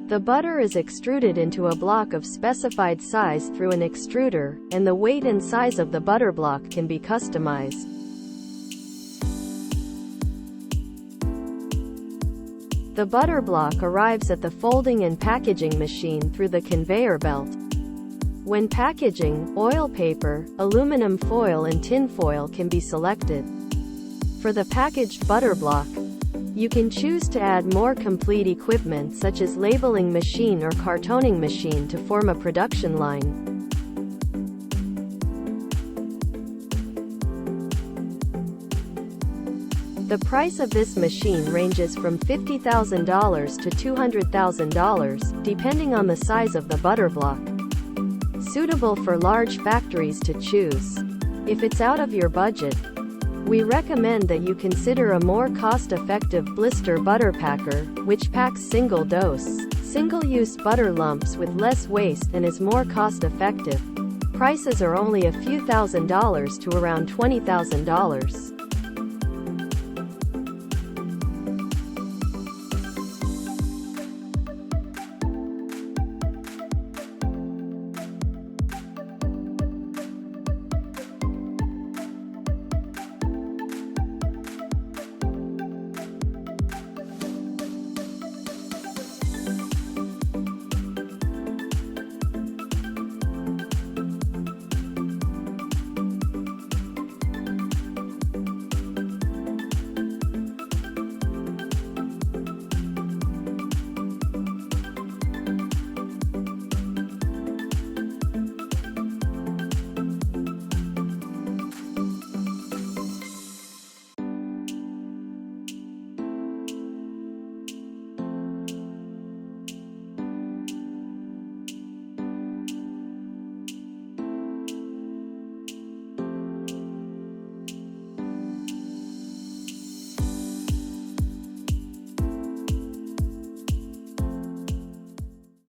The butter is extruded into a block of specified size through an extruder, and the weight and size of the butter block can be customized. The butter block arrives at the folding and packaging machine through the conveyor belt. When packaging, oil paper, aluminum foil and tin foil can be selected. For the packaged butter block, you can choose to add more complete equipment such as labeling machine or cartoning machine to form a production line. The price of this machine ranges from $50,000 to $200,000, depending on the size of the butter block. Suitable for large factories to choose. If it's out of your budget, we recommend that you consider a more cost-effective blister butter packer, which packs single-dose, single-use butter lumps with less waste and is more cost-effective. Prices are only a few $1,000s to around $20,000.